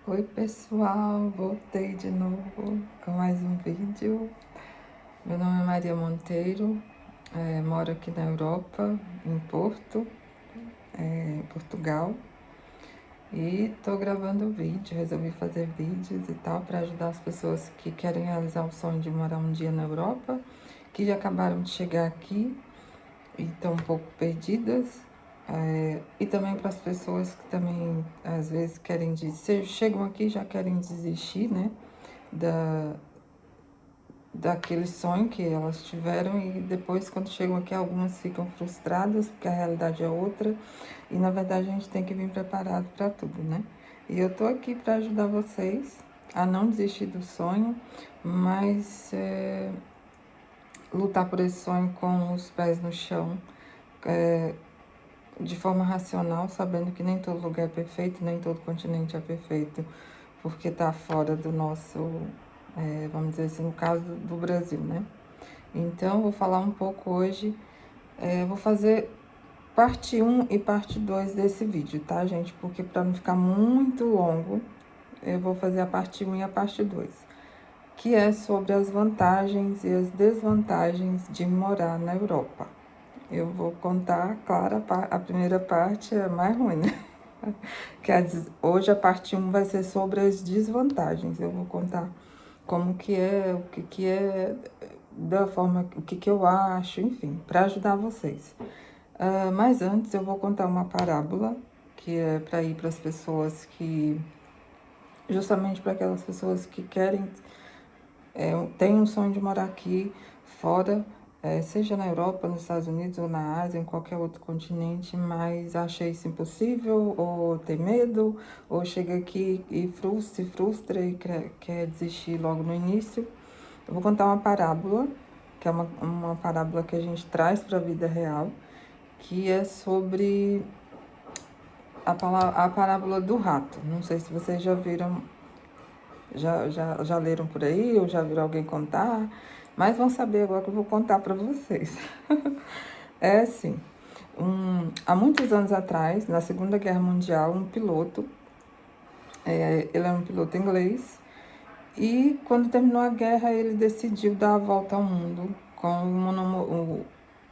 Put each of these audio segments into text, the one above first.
Oi pessoal, voltei de novo com mais um vídeo. Meu nome é Maria Monteiro, moro aqui na Europa, em Porto, em Portugal. E tô gravando vídeo, resolvi fazer vídeos e tal para ajudar as pessoas que querem realizar o sonho de morar um dia na Europa, que já acabaram de chegar aqui e estão um pouco perdidas. E também para as pessoas que também às vezes querem chegam aqui e já querem desistir, né? Da, daquele sonho que elas tiveram e depois quando chegam aqui algumas ficam frustradas porque a realidade é outra e na verdade a gente tem que vir preparado para tudo, né? E eu tô aqui para ajudar vocês a não desistir do sonho, mas lutar por esse sonho com os pés no chão, de forma racional, sabendo que nem todo lugar é perfeito, nem todo continente é perfeito, porque está fora do nosso, vamos dizer assim, no caso do Brasil, né? Então, vou falar um pouco hoje, vou fazer parte um e parte 2 desse vídeo, tá, gente? Porque para não ficar muito longo, eu vou fazer a parte um e a parte 2, que é sobre as vantagens e as desvantagens de morar na Europa. Eu vou contar, claro, a primeira parte é mais ruim, né? Hoje a parte um vai ser sobre as desvantagens. Eu vou contar como que é, o que é, da forma, o que eu acho, enfim, para ajudar vocês. Mas antes eu vou contar uma parábola, que é para ir para as pessoas que, justamente para aquelas pessoas que querem, têm um sonho de morar aqui fora, seja na Europa, nos Estados Unidos ou na Ásia, em qualquer outro continente, mas acha isso impossível, ou tem medo, ou chega aqui e se frustra e quer desistir logo no início. Eu vou contar uma parábola, que é uma parábola que a gente traz para a vida real, que é sobre a parábola do rato. Não sei se vocês já viram, já leram por aí ou já viram alguém contar, mas vão saber agora que eu vou contar para vocês. É assim, há muitos anos atrás, na Segunda Guerra Mundial, um piloto, ele era um piloto inglês, e quando terminou a guerra ele decidiu dar a volta ao mundo com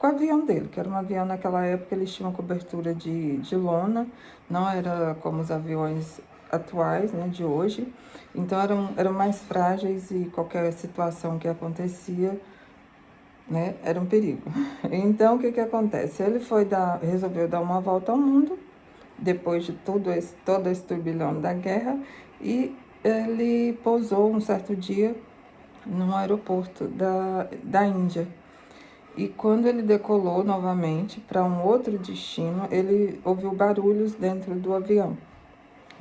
o avião dele, que era um avião naquela época, eles tinham cobertura de lona, não era como os aviões atuais, né, de hoje. Então eram mais frágeis e qualquer situação que acontecia, né, era um perigo. Então o que que acontece? Ele resolveu dar uma volta ao mundo, depois de todo esse turbilhão da guerra, e ele pousou um certo dia num aeroporto da Índia. E quando ele decolou novamente para um outro destino, ele ouviu barulhos dentro do avião.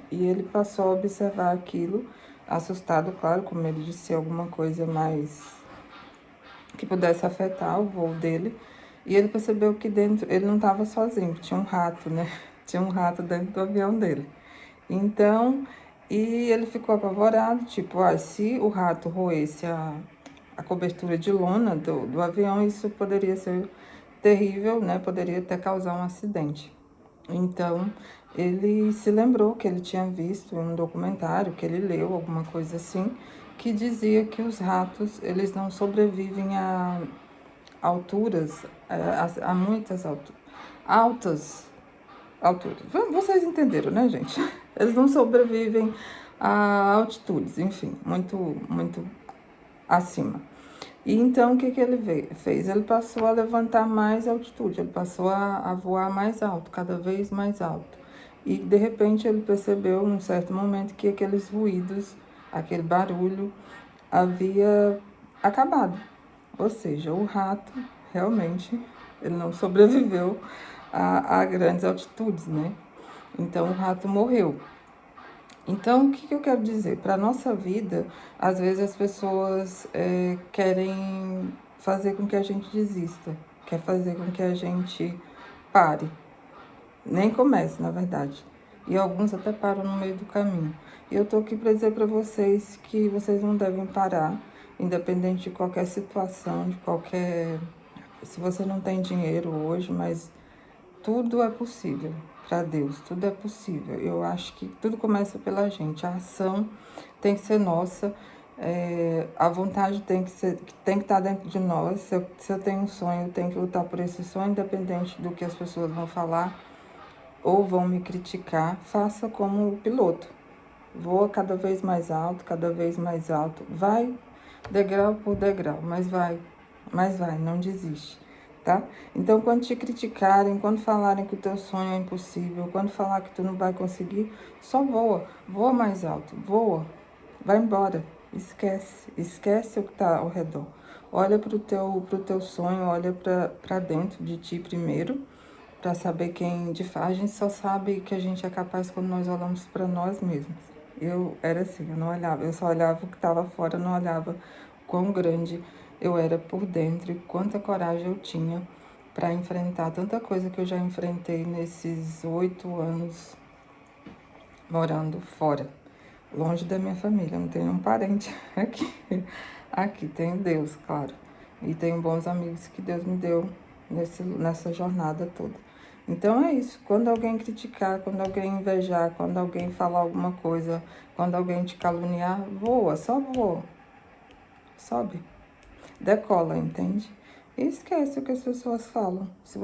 E ele passou a observar aquilo, assustado, claro, com medo de ser alguma coisa mais que pudesse afetar o voo dele. E ele percebeu que dentro, ele não estava sozinho, tinha um rato, né? Tinha um rato dentro do avião dele. Então, e ele ficou apavorado, tipo, se o rato roesse a cobertura de lona do avião, isso poderia ser terrível, né? Poderia até causar um acidente. Então, ele se lembrou que ele tinha visto um documentário, que ele leu, alguma coisa assim, que dizia que os ratos, eles não sobrevivem a alturas, a muitas altas alturas. Vocês entenderam, né, gente? Eles não sobrevivem a altitudes, enfim, muito acima. E então, o que que ele fez? Ele passou a levantar mais altitude, ele passou a voar mais alto, cada vez mais alto. E, de repente, ele percebeu, num certo momento, que aqueles ruídos, aquele barulho, havia acabado. Ou seja, o rato, realmente, ele não sobreviveu a grandes altitudes, né? Então, o rato morreu. Então, o que eu quero dizer? Para a nossa vida, às vezes as pessoas querem fazer com que a gente desista, quer fazer com que a gente pare, nem comece, na verdade. E alguns até param no meio do caminho. E eu tô aqui para dizer para vocês que vocês não devem parar, independente de qualquer situação, de qualquer. Se você não tem dinheiro hoje, mas tudo é possível. para Deus, tudo é possível. Eu acho que tudo começa pela gente, a ação tem que ser nossa, a vontade tem que estar dentro de nós. Se eu tenho um sonho, eu tenho que lutar por esse sonho, independente do que as pessoas vão falar ou vão me criticar. Faça como o piloto, voa cada vez mais alto, vai degrau por degrau, mas vai, não desiste, tá? Então, quando te criticarem, quando falarem que o teu sonho é impossível, quando falar que tu não vai conseguir, só voa mais alto, voa, vai embora, esquece o que tá ao redor. Olha pro teu sonho, olha para dentro de ti primeiro, para saber quem de fato. A gente só sabe que a gente é capaz quando nós olhamos para nós mesmos. Eu era assim, eu não olhava, eu só olhava o que estava fora, não olhava quão grande eu era por dentro e quanta coragem eu tinha para enfrentar tanta coisa que eu já enfrentei nesses 8 anos morando fora, longe da minha família. Não tenho um parente aqui. Aqui tenho Deus, claro, e tenho bons amigos que Deus me deu nessa jornada toda. Então é isso, quando alguém criticar, quando alguém invejar, quando alguém falar alguma coisa, quando alguém te caluniar, voa, só voa, sobe, decola, entende? E esquece o que as pessoas falam. Se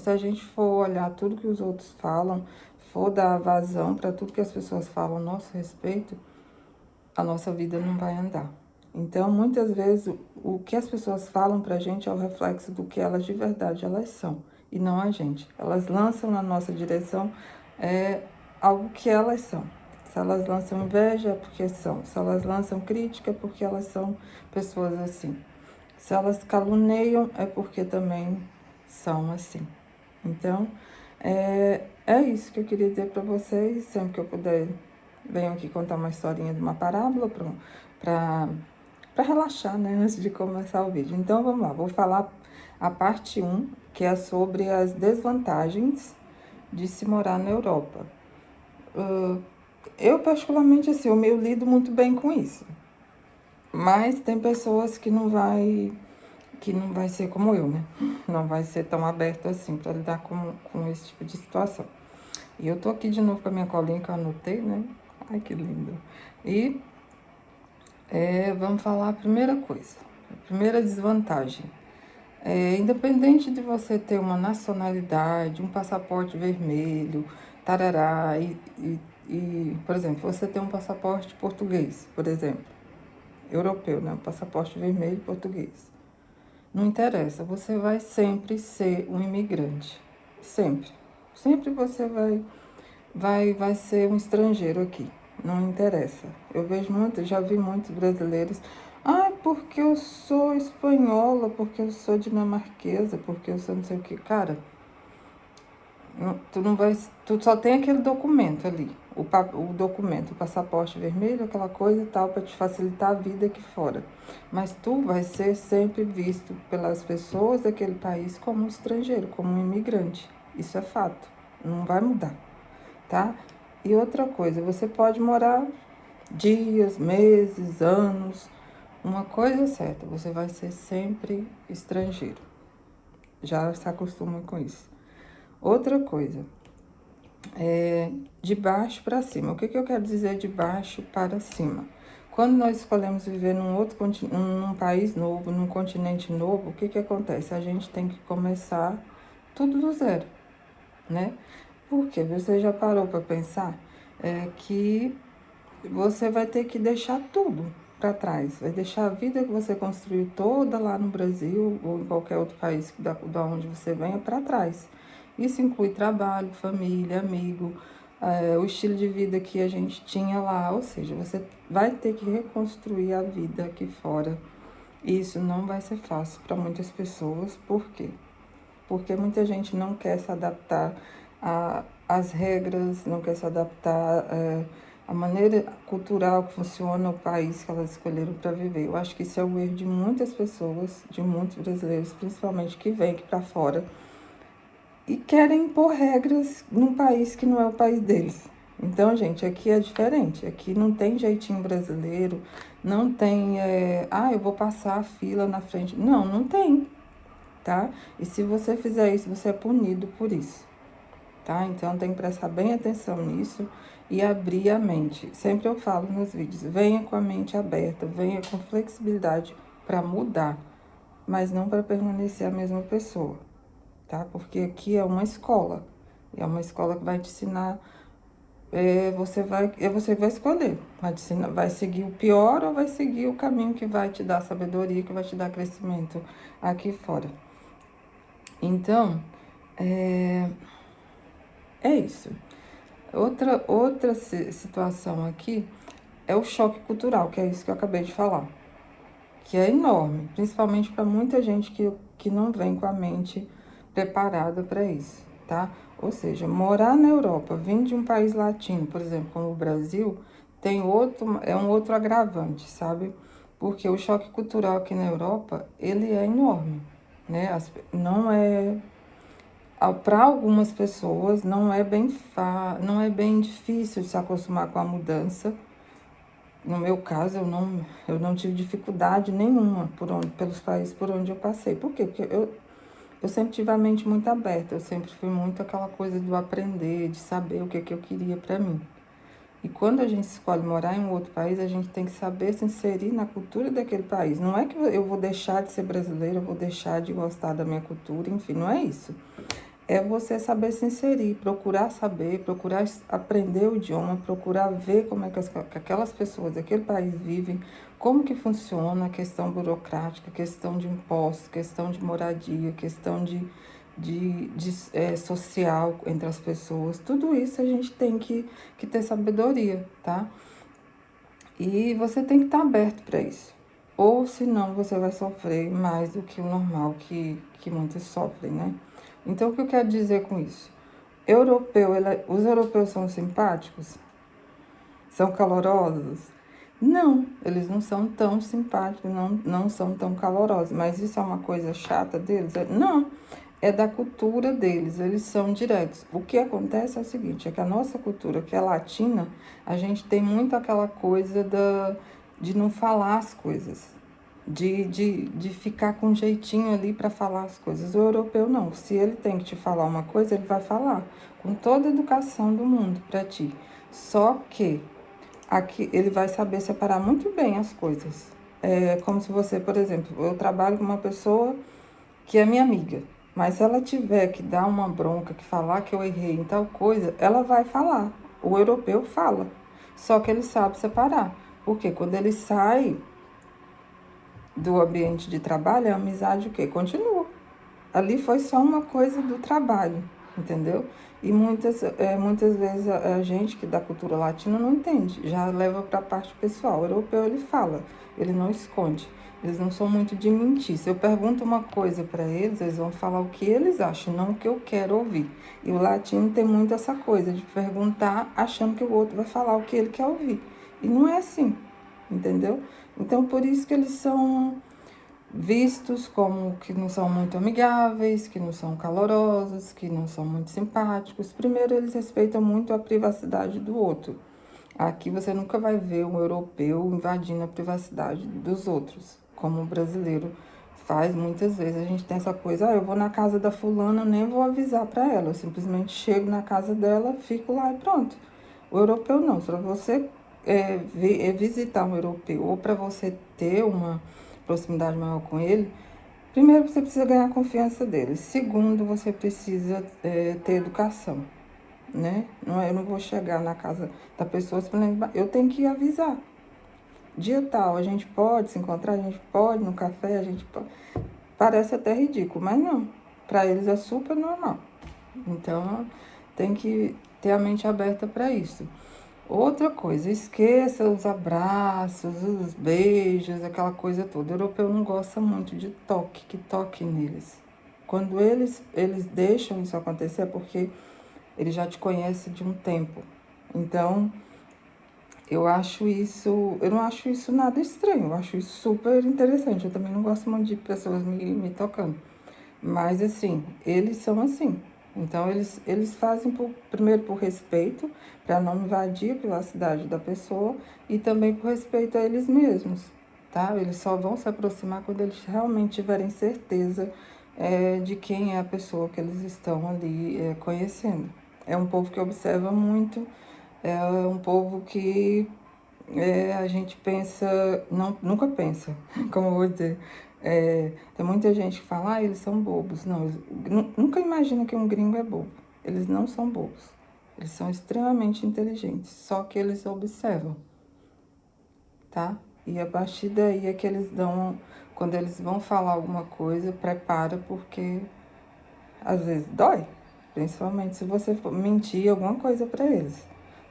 a gente for olhar tudo que os outros falam, for dar vazão para tudo que as pessoas falam a nosso respeito, a nossa vida não vai andar. Então, muitas vezes, o que as pessoas falam pra gente é o reflexo do que elas de verdade elas são, e não a gente. Elas lançam na nossa direção algo que elas são. Se elas lançam inveja, é porque são. Se elas lançam crítica, é porque elas são pessoas assim. Se elas caluniam, é porque também são assim. Então, é isso que eu queria dizer para vocês. Sempre que eu puder, venho aqui contar uma historinha de uma parábola para relaxar, né, antes de começar o vídeo. Então, vamos lá. Vou falar a parte 1, que é sobre as desvantagens de se morar na Europa. Eu, particularmente, assim, eu lido muito bem com isso. Mas tem pessoas que não vai ser como eu, né? Não vai ser tão aberto assim para lidar com esse tipo de situação. E eu tô aqui de novo com a minha colinha que eu anotei, né? Ai, que lindo. E vamos falar a primeira coisa. A primeira desvantagem. Independente de você ter uma nacionalidade, um passaporte vermelho, tarará, por exemplo, você tem um passaporte português, por exemplo, europeu, né? Um passaporte vermelho português. Não interessa, você vai sempre ser um imigrante. Sempre. Sempre você vai ser um estrangeiro aqui. Não interessa. Eu vejo muito, já vi muitos brasileiros. Porque eu sou espanhola, porque eu sou dinamarquesa, porque eu sou não sei o que. Cara, tu só tem aquele documento ali. O documento, o passaporte vermelho, aquela coisa e tal, para te facilitar a vida aqui fora. Mas tu vai ser sempre visto pelas pessoas daquele país como um estrangeiro, como um imigrante. Isso é fato. Não vai mudar, tá? E outra coisa, você pode morar dias, meses, anos. Uma coisa é certa, você vai ser sempre estrangeiro. Já se acostuma com isso. Outra coisa, de baixo para cima. O que eu quero dizer de baixo para cima? Quando nós escolhemos viver num país novo, num continente novo, o que acontece? A gente tem que começar tudo do zero, né? Porque você já parou para pensar que você vai ter que deixar tudo para trás, vai deixar a vida que você construiu toda lá no Brasil ou em qualquer outro país da onde você venha para trás. Isso inclui trabalho, família, amigo, o estilo de vida que a gente tinha lá, ou seja, você vai ter que reconstruir a vida aqui fora. E isso não vai ser fácil para muitas pessoas, por quê? Porque muita gente não quer se adaptar às regras, não quer se adaptar à maneira cultural que funciona o país que elas escolheram para viver. Eu acho que isso é o erro de muitas pessoas, de muitos brasileiros, principalmente que vêm aqui para fora e querem impor regras num país que não é o país deles. Então, gente, aqui é diferente. Aqui não tem jeitinho brasileiro, não tem, eu vou passar a fila na frente. Não, não tem, tá? E se você fizer isso, você é punido por isso, tá? Então tem que prestar bem atenção nisso e abrir a mente. Sempre eu falo nos vídeos, venha com a mente aberta, venha com flexibilidade para mudar, mas não para permanecer a mesma pessoa, tá? Porque aqui é uma escola, é uma escola que vai te ensinar, você vai escolher, vai te ensinar, vai seguir o pior ou vai seguir o caminho que vai te dar sabedoria, que vai te dar crescimento aqui fora. Então, é isso. Outra situação aqui é o choque cultural, que é isso que eu acabei de falar, que é enorme, principalmente para muita gente que não vem com a mente preparada para isso, tá? Ou seja, morar na Europa, vindo de um país latino, por exemplo, como o Brasil, é um outro agravante, sabe? Porque o choque cultural aqui na Europa, ele é enorme, né? Não é para algumas pessoas não é bem difícil se acostumar com a mudança. No meu caso, eu não tive dificuldade nenhuma pelos países por onde eu passei. Por quê? Porque eu sempre tive a mente muito aberta, eu sempre fui muito aquela coisa do aprender, de saber o que eu queria para mim. E quando a gente escolhe morar em um outro país, a gente tem que saber se inserir na cultura daquele país. Não é que eu vou deixar de ser brasileira, eu vou deixar de gostar da minha cultura, enfim, não é isso. É você saber se inserir, procurar saber, procurar aprender o idioma, procurar ver como é que aquelas pessoas daquele país vivem, como que funciona a questão burocrática, questão de impostos, questão de moradia, questão social entre as pessoas. Tudo isso a gente tem que ter sabedoria, tá? E você tem que estar aberto para isso. Ou senão você vai sofrer mais do que o normal que muitos sofrem, né? Então, o que eu quero dizer com isso? Os europeus são simpáticos? São calorosos? Não, eles não são tão simpáticos, não são tão calorosos. Mas isso é uma coisa chata deles? Não, é da cultura deles, eles são diretos. O que acontece é o seguinte, é que a nossa cultura, que é latina, a gente tem muito aquela coisa de não falar as coisas. De ficar com um jeitinho ali para falar as coisas. O europeu não. Se ele tem que te falar uma coisa, ele vai falar com toda a educação do mundo para ti. Só que aqui ele vai saber separar muito bem as coisas. É como se você, por exemplo, eu trabalho com uma pessoa que é minha amiga, mas se ela tiver que dar uma bronca, que falar que eu errei em tal coisa, ela vai falar. O europeu fala. Só que ele sabe separar. Porque quando ele sai do ambiente de trabalho, a amizade o quê? Continua. Ali foi só uma coisa do trabalho, entendeu? E muitas vezes a gente que da cultura latina não entende, já leva para a parte pessoal. O europeu ele fala, ele não esconde. Eles não são muito de mentir. Se eu pergunto uma coisa para eles, eles vão falar o que eles acham, não o que eu quero ouvir. E o latino tem muito essa coisa de perguntar achando que o outro vai falar o que ele quer ouvir. E não é assim, entendeu? Então, por isso que eles são vistos como que não são muito amigáveis, que não são calorosos, que não são muito simpáticos. Primeiro, eles respeitam muito a privacidade do outro. Aqui você nunca vai ver um europeu invadindo a privacidade dos outros, como o brasileiro faz muitas vezes. A gente tem essa coisa, eu vou na casa da fulana, eu nem vou avisar para ela, eu simplesmente chego na casa dela, fico lá e pronto. O europeu não, para você visitar um europeu ou para você ter uma proximidade maior com ele, primeiro você precisa ganhar a confiança dele. Segundo, você precisa ter educação, né? Eu não vou chegar na casa da pessoa, eu tenho que avisar. Dia tal, a gente pode se encontrar, a gente pode no café, a gente pode. Parece até ridículo, mas não. Para eles é super normal. Então, tem que ter a mente aberta para isso. Outra coisa, esqueça os abraços, os beijos, aquela coisa toda. O europeu não gosta muito de que toque neles. Quando eles deixam isso acontecer é porque ele já te conhece de um tempo. Então, eu não acho isso nada estranho, eu acho isso super interessante. Eu também não gosto muito de pessoas me tocando. Mas, assim, eles são assim. Então, eles fazem primeiro por respeito, para não invadir a privacidade da pessoa, e também por respeito a eles mesmos, tá? Eles só vão se aproximar quando eles realmente tiverem certeza de quem é a pessoa que eles estão ali conhecendo. é um povo que observa muito, é um povo que a gente pensa, não, nunca pensa, como eu vou dizer. Tem muita gente que fala, eles são bobos. Não, nunca imagina que um gringo é bobo. Eles não são bobos. Eles são extremamente inteligentes, só que eles observam, tá? E a partir daí é que eles dão, quando eles vão falar alguma coisa, prepara, porque às vezes dói, principalmente se você for mentir alguma coisa para eles,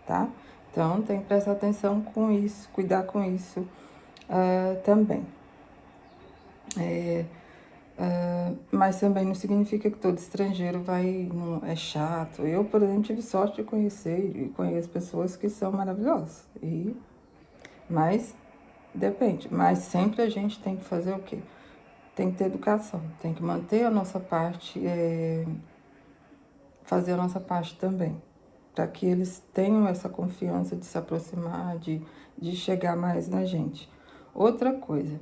tá? Então tem que prestar atenção com isso, cuidar com isso também. Mas também não significa que todo estrangeiro é chato. Eu, por exemplo, tive sorte de conhecer e conheço pessoas que são maravilhosas. Mas depende. Mas sempre a gente tem que fazer o quê? Tem que ter educação, tem que manter a nossa parte, fazer a nossa parte também, para que eles tenham essa confiança de se aproximar, de chegar mais na gente. Outra coisa,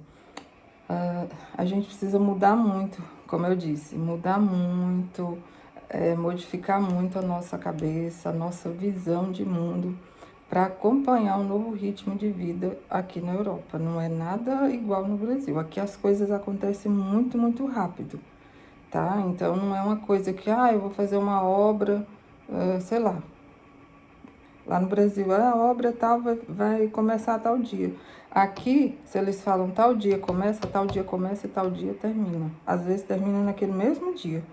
a gente precisa mudar muito, como eu disse, mudar muito, modificar muito a nossa cabeça, a nossa visão de mundo, para acompanhar um novo ritmo de vida aqui na Europa. Não é nada igual no Brasil. Aqui as coisas acontecem muito, muito rápido, tá? Então não é uma coisa que, eu vou fazer uma obra, sei lá. Lá no Brasil, a obra tal vai começar tal dia. Aqui, se eles falam tal dia começa e tal dia termina. Às vezes termina naquele mesmo dia.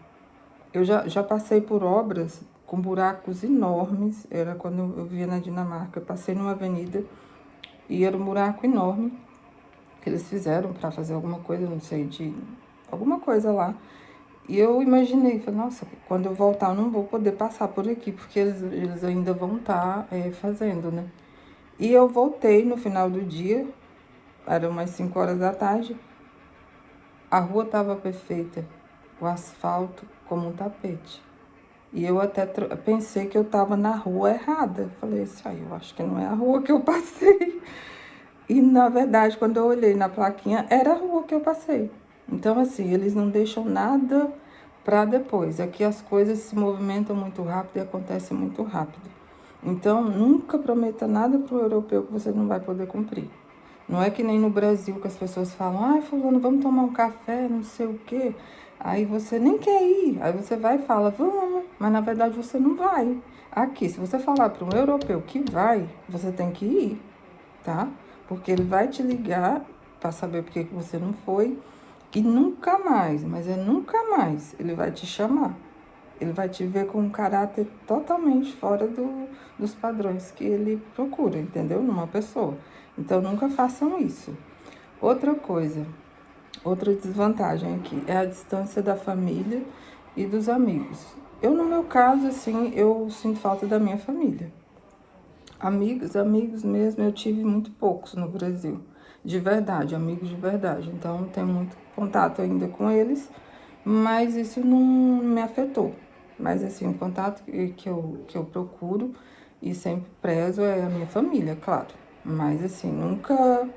Eu já passei por obras com buracos enormes. Era quando eu vivia na Dinamarca. Eu passei numa avenida e era um buraco enorme que eles fizeram para fazer alguma coisa, não sei, de alguma coisa lá. E eu imaginei, falei, nossa, quando eu voltar eu não vou poder passar por aqui, porque eles ainda vão estar fazendo, né? E eu voltei no final do dia, eram umas 5 horas da tarde, a rua estava perfeita, o asfalto como um tapete. E eu até pensei que eu estava na rua errada. Falei, isso aí, eu acho que não é a rua que eu passei. E, na verdade, quando eu olhei na plaquinha, era a rua que eu passei. Então, assim, eles não deixam nada para depois. Aqui as coisas se movimentam muito rápido e acontecem muito rápido. Então, nunca prometa nada para o europeu que você não vai poder cumprir. Não é que nem no Brasil que as pessoas falam, fulano, vamos tomar um café, não sei o quê. Aí você nem quer ir. Aí você vai e fala, vamos, mas na verdade você não vai. Aqui, se você falar para um europeu que vai, você tem que ir, tá? Porque ele vai te ligar para saber por que você não foi e nunca mais, mas é nunca mais, ele vai te chamar. Ele vai te ver com um caráter totalmente fora dos padrões que ele procura, entendeu? Numa pessoa. Então, nunca façam isso. Outra coisa, outra desvantagem aqui é a distância da família e dos amigos. Eu, no meu caso, assim, eu sinto falta da minha família. Amigos mesmo, eu tive muito poucos no Brasil. De verdade, amigos de verdade. Então, tenho muito contato ainda com eles, mas isso não me afetou. Mas, assim, o contato que eu procuro e sempre prezo é a minha família, claro. Mas, assim, nunca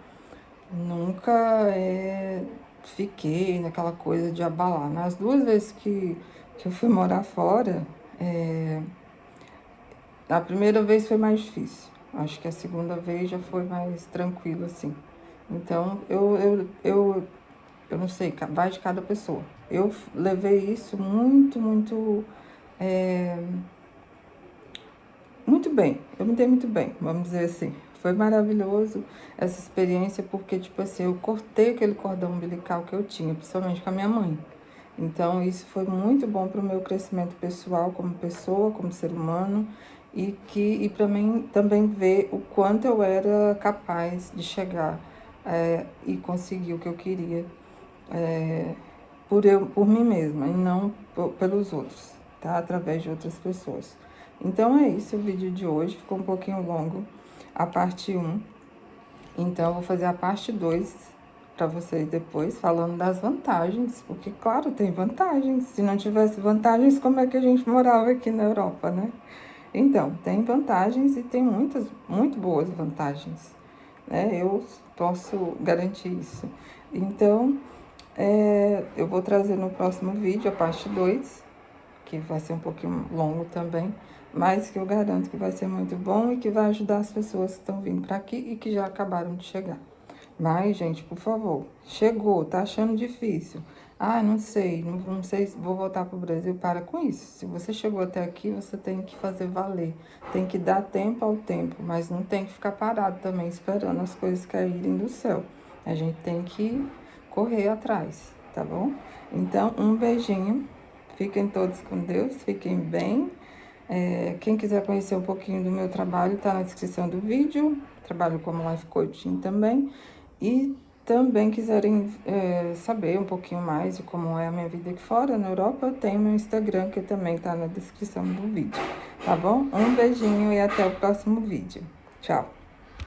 fiquei naquela coisa de abalar. Nas 2 vezes que eu fui morar fora, a primeira vez foi mais difícil. Acho que a segunda vez já foi mais tranquilo, assim. Então, eu não sei, vai de cada pessoa. Eu levei isso muito bem. Eu me dei muito bem, vamos dizer assim. Foi maravilhoso essa experiência, porque, tipo assim, eu cortei aquele cordão umbilical que eu tinha, principalmente com a minha mãe. Então, isso foi muito bom para o meu crescimento pessoal como pessoa, como ser humano, e para mim também ver o quanto eu era capaz de chegar e conseguir o que eu queria por mim mesma e não pelos outros, tá? Através de outras pessoas. Então é isso o vídeo de hoje, ficou um pouquinho longo, a parte 1. Então eu vou fazer a parte 2 para vocês depois, falando das vantagens, porque claro, tem vantagens. Se não tivesse vantagens, como é que a gente morava aqui na Europa, né? Então, tem vantagens e tem muitas, muito boas vantagens, né? Eu posso garantir isso. Então, eu vou trazer no próximo vídeo a parte 2, que vai ser um pouquinho longo também, mas que eu garanto que vai ser muito bom e que vai ajudar as pessoas que estão vindo para aqui e que já acabaram de chegar. Mas, gente, por favor, chegou, tá achando difícil. Ah, não sei se vou voltar pro Brasil. Para com isso. Se você chegou até aqui, você tem que fazer valer. Tem que dar tempo ao tempo, mas não tem que ficar parado também esperando as coisas caírem do céu. A gente tem que correr atrás, tá bom? Então, um beijinho. Fiquem todos com Deus, fiquem bem. Quem quiser conhecer um pouquinho do meu trabalho, tá na descrição do vídeo. Trabalho como life coaching também. E também quiserem saber um pouquinho mais de como é a minha vida aqui fora, na Europa, eu tenho meu Instagram, que também tá na descrição do vídeo, tá bom? Um beijinho e até o próximo vídeo. Tchau!